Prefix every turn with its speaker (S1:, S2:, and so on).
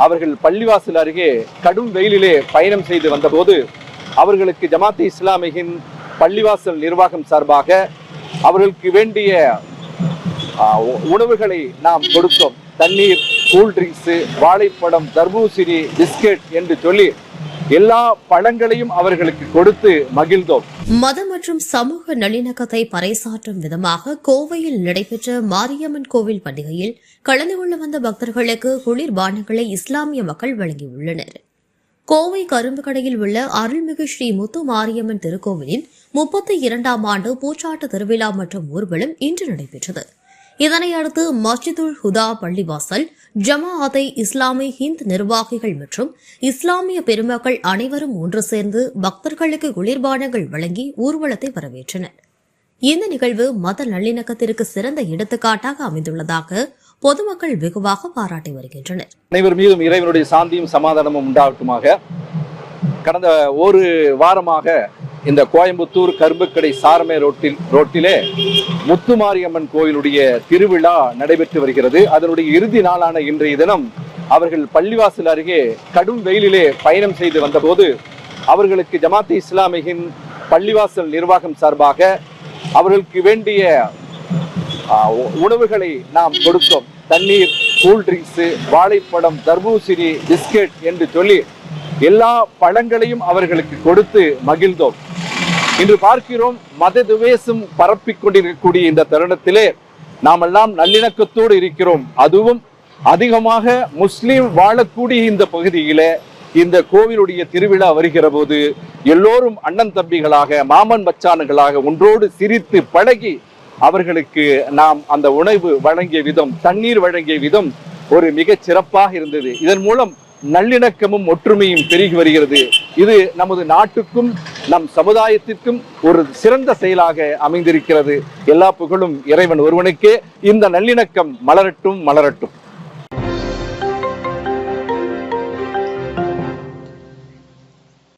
S1: அவர்கள் பள்ளிவாசல் அருகே கடும் வெயிலிலே பயணம் செய்து வந்தபோது அவர்களுக்கு ஜமாத் இஸ்லாமியின் பள்ளிவாசல் நிர்வாகம் சார்பாக அவர்களுக்கு வேண்டிய உணவுகளை நாம் கொடுத்தோம். தண்ணீர், கூல்ட்ரிங்க்ஸ், வாழைப்பழம், தர்பூசணி, பிஸ்கெட் என்று சொல்லி எல்லா பழங்களையும் அவர்களுக்கு கொடுத்து மகிழ்ந்தோம்.
S2: மதம் மற்றும் சமூக நல்லிணக்கத்தை பறைசாற்றும் விதமாக கோவையில் நடைபெற்ற மாரியம்மன் கோவில் பண்டிகையில் கலந்து கொள்ள வந்த பக்தர்களுக்கு குளிர்பானங்களை இஸ்லாமிய மக்கள் வழங்கியுள்ளனர். கோவை கரும்புக்கடையில் உள்ள அருள்மிகு ஸ்ரீ முத்து மாரியம்மன் திருக்கோவிலின் 32ஆம் ஆண்டு பூச்சாட்டு திருவிழா மற்றும் ஊர்வலம் இன்று நடைபெற்றது. இதனையடுத்து மஸ்ஜிதுல் ஹுதா பள்ளிவாசல், ஜமாஅத்தை இஸ்லாமி ஹிந்த் நிர்வாகிகள் மற்றும் இஸ்லாமிய பெருமக்கள் அனைவரும் ஒன்று சேர்ந்து பக்தர்களுக்கு குளிர்பானங்கள் வழங்கி ஊர்வலத்தை வரவேற்றனர். இந்த நிகழ்வு மத நல்லிணக்கத்திற்கு சிறந்த எடுத்துக்காட்டாக அமைந்துள்ளதாக பொதுமக்கள் வெகுவாக பாராட்டி வருகின்றனர்.
S1: அனைவர் மீதும் இறைவனுடைய சாந்தியும் சமாதானமும் உண்டாகட்டுமாக. கடந்த ஒரு வாரமாக இந்த கோயம்புத்தூர் கரும்புக்கடை சாரமே ரோட்டிலே முத்துமாரியம்மன் கோயிலுடைய திருவிழா நடைபெற்று வருகிறது. அதனுடைய இறுதி நாளான இன்றைய தினம் அவர்கள் பள்ளிவாசல் அருகே கடும் வெயிலிலே பயணம் செய்து வந்தபோது அவர்களுக்கு ஜமாத் இஸ்லாமியின் பள்ளிவாசல் நிர்வாகம் சார்பாக அவர்களுக்கு வேண்டிய உணவுகளை நாம் கொடுத்தோம். தண்ணீர், கூல்ட்ரிங்க்ஸ், வாழைப்பழம், தர்பூசணி, பிஸ்கெட் என்று சொல்லி எல்லா பழங்களையும் அவர்களுக்கு கொடுத்து மகிழ்ந்தோம். இன்று பார்க்கிறோம், மத துவேஷம் பரப்பிக் கொண்டிருக்கக்கூடிய இந்த தருணத்திலே நாமெல்லாம் நல்லிணக்கத்தோடு இருக்கிறோம். அதுவும் அதிகமாக முஸ்லிம் வாழக்கூடிய இந்த பகுதியிலே இந்த கோவிலுடைய திருவிழா வருகிற போது எல்லோரும் அண்ணன் தம்பிகளாக, மாமன் மச்சான்களாக ஒன்றோடு சிரித்து பழகி அவர்களுக்கு நாம் அந்த உணவு வழங்கிய விதம், தண்ணீர் வழங்கிய விதம் ஒரு மிகச் சிறப்பாக இருந்தது. இதன் மூலம் நல்லிணக்கமும் ஒற்றுமையும் பெருகி வருகிறது. இது நமது நாட்டுக்கும் நம் சமுதாயத்திற்கும் ஒரு சிறந்த செயலாக அமைந்திருக்கிறது. எல்லா புகழும் இறைவன் ஒருவனுக்கே. இந்த நல்லிணக்கம் மலரட்டும் மலரட்டும்.